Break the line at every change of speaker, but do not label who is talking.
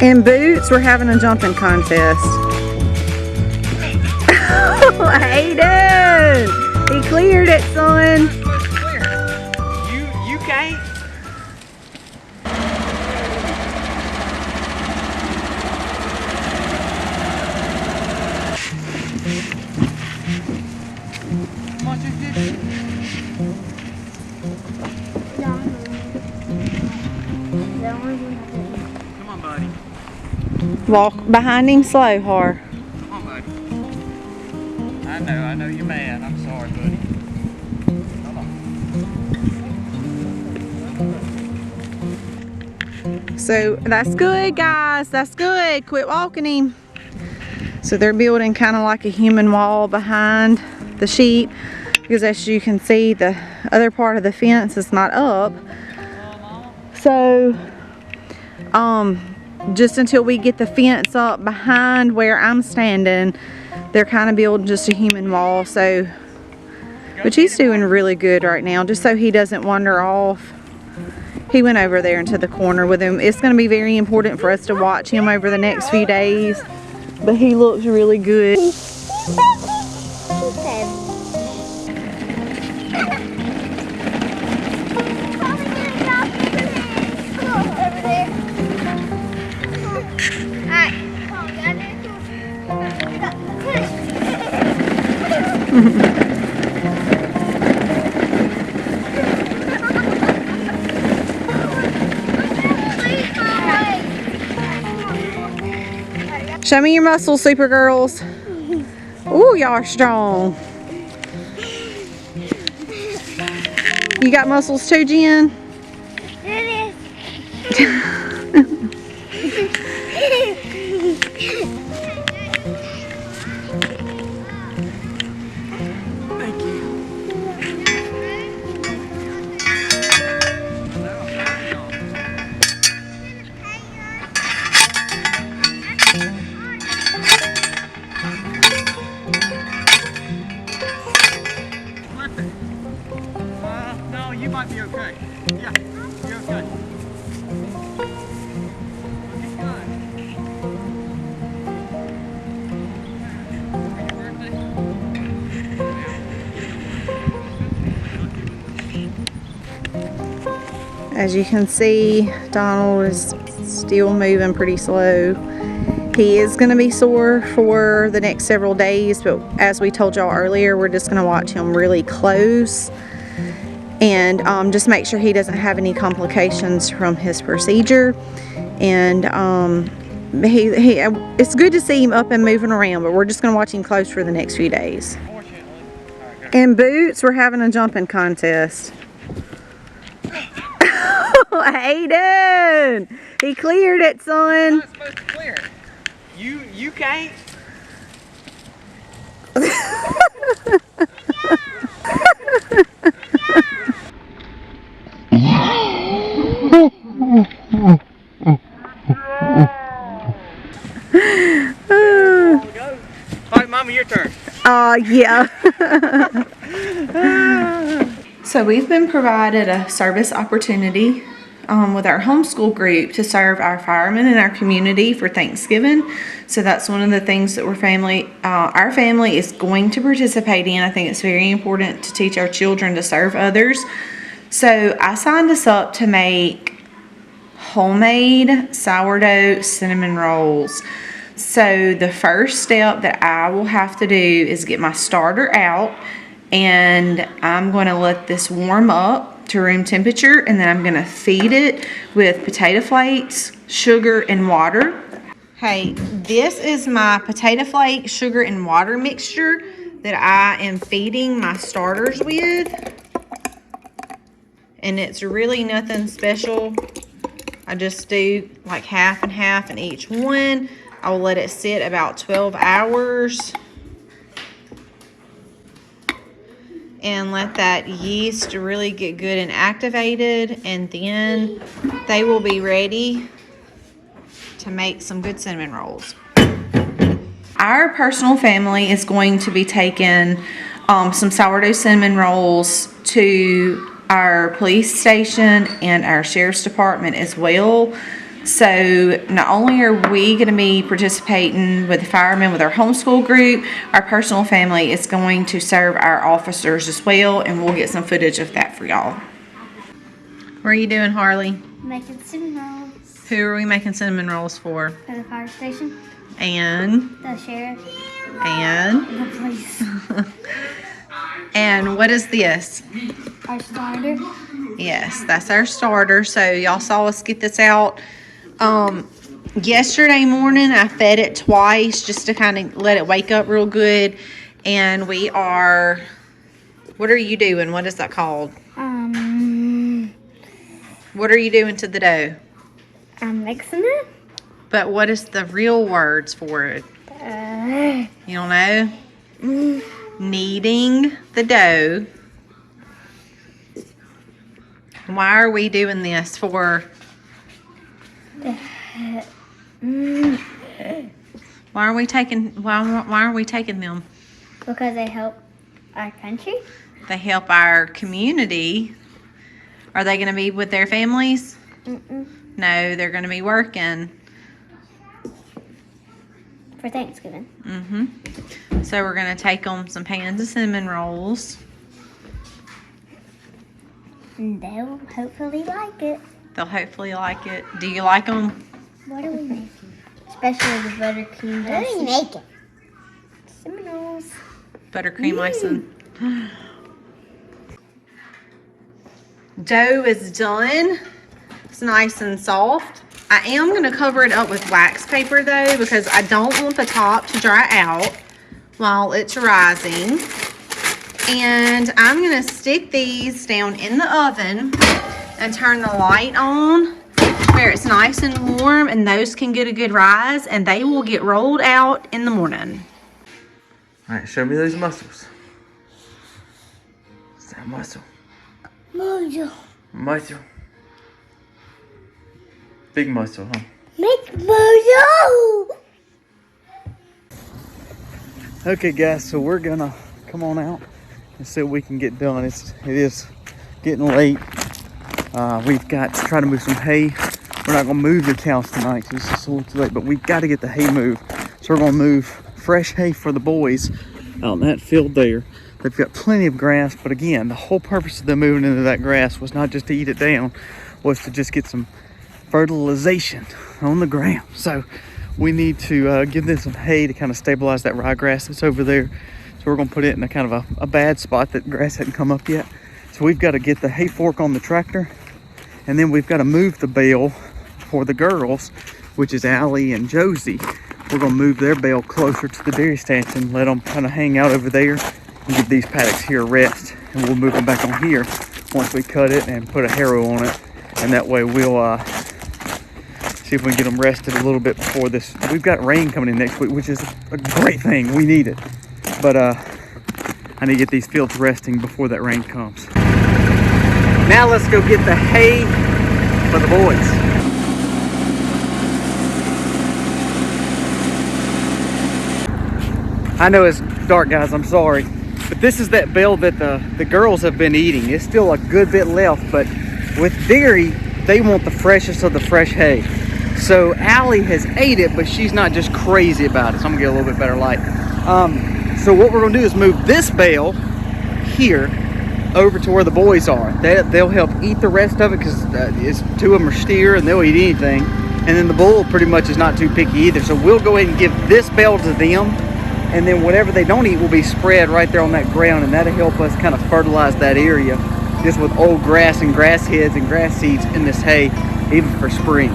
In Boots, we're having a jumping contest. Hayden! He cleared it, son.
You can't. Come on, come on, buddy.
Walk behind him slow, Har.
Come on, buddy. I know you're mad. I'm sorry, buddy. Come on.
So that's good, guys. That's good. Quit walking him. So they're building kind of like a human wall behind the sheep, because as you can see, the other part of the fence is not up. So just until we get the fence up behind where I'm standing, they're kind of building just a human wall. So, which he's doing really good right now, just so he doesn't wander off. He went over there into the corner with him. It's going to be very important for us to watch him over the next few days, but he looks really good. Show me your muscles, super girls. Ooh, y'all are strong. You got muscles too, Jen?
It
Thank you. No, you might be okay. Yeah, you're okay. Keep going.
As you can see, Donald is still moving pretty slow. He is going to be sore for the next several days, but as we told y'all earlier, we're just going to watch him really close and just make sure he doesn't have any complications from his procedure. And it's good to see him up and moving around, but we're just going to watch him close for the next few days. In Boots, we're having a jumping contest. Hayden! He cleared it, son.
You're not supposed to clear it. You can't. All right, Mama, your turn.
Yeah. So we've been provided a service opportunity with our homeschool group to serve our firemen in our community for Thanksgiving. So that's one of the things that our family is going to participate in. I think it's very important to teach our children to serve others. So I signed us up to make homemade sourdough cinnamon rolls. So the first step that I will have to do is get my starter out, and I'm going to let this warm up to room temperature, and then I'm going to feed it with potato flakes, sugar, and water. Hey, this is my potato flake, sugar, and water mixture that I am feeding my starters with. And it's really nothing special. I just do like half and half in each one. I will let it sit about 12 hours. And let that yeast really get good and activated, and then they will be ready to make some good cinnamon rolls. Our personal family is going to be taking some sourdough cinnamon rolls to our police station and our sheriff's department as well. So not only are we going to be participating with the firemen with our homeschool group, our personal family is going to serve our officers as well, and we'll get some footage of that for y'all. What are you doing, Harley?
Making cinnamon rolls
Who are we making cinnamon rolls for?
for the fire station,
And,
the sheriff,
and,
and the police.
and what is this?
Our starter.
Yes, that's our starter. So y'all saw us get this out. Yesterday morning I fed it twice just to kind of let it wake up real good. And we are, what are you doing? What is that called? What are you doing to the dough?
I'm mixing it.
But what is the real words for it? You don't know? Kneading the dough. Why are we doing this for? Why are we taking them?
Because they help our country.
They help our community. Are they going to be with their families? No, they're going to be working.
For Thanksgiving.
So we're going to take them some pans of cinnamon rolls.
And they'll hopefully like it.
They'll hopefully like it. Do you like them?
What are we making? Especially the buttercream. What are we making? Cinnamon rolls.
Buttercream icing. Dough is done. It's nice and soft. I am going to cover it up with wax paper though, because I don't want the top to dry out while it's rising. And I'm going to stick these down in the oven and turn the light on where it's nice and warm, and those can get a good rise, and they will get rolled out in the morning.
All right, show me those muscles. What's that muscle?
Mojo.
Muscle. Big muscle, huh?
Make mojo.
Okay, guys, so we're gonna come on out and see what we can get done. It is getting late. We've got to try to move some hay. We're not gonna move the cows tonight because it's just a little too late, but we've got to get the hay moved. So we're gonna move fresh hay for the boys out in that field there. They've got plenty of grass, but again, the whole purpose of them moving into that grass was not just to eat it down, was to just get some fertilization on the ground. So we need to give them some hay to kind of stabilize that ryegrass that's over there. So we're gonna put it in a kind of a bad spot that grass hadn't come up yet. So we've got to get the hay fork on the tractor, and then we've got to move the bale for the girls, which is Allie and Josie. We're gonna move their bale closer to the dairy stanch and let them kind of hang out over there and give these paddocks here a rest, and we'll move them back on here once we cut it and put a harrow on it, and that way we'll see if we can get them rested a little bit before this. We've got rain coming in next week, which is a great thing. We need it, but I need to get these fields resting before that rain comes. Now let's go get the hay for the boys. I know it's dark, guys, I'm sorry, but this is that bale that the girls have been eating. It's still a good bit left, but with dairy, they want the freshest of the fresh hay. So Allie has ate it, but she's not just crazy about it. So I'm gonna get a little bit better light. So what we're gonna do is move this bale here over to where the boys are. They'll help eat the rest of it, because two of them are steer and they'll eat anything. And then the bull pretty much is not too picky either. So we'll go ahead and give this bale to them, and then whatever they don't eat will be spread right there on that ground, and that'll help us kind of fertilize that area just with old grass and grass heads and grass seeds in this hay, even for spring.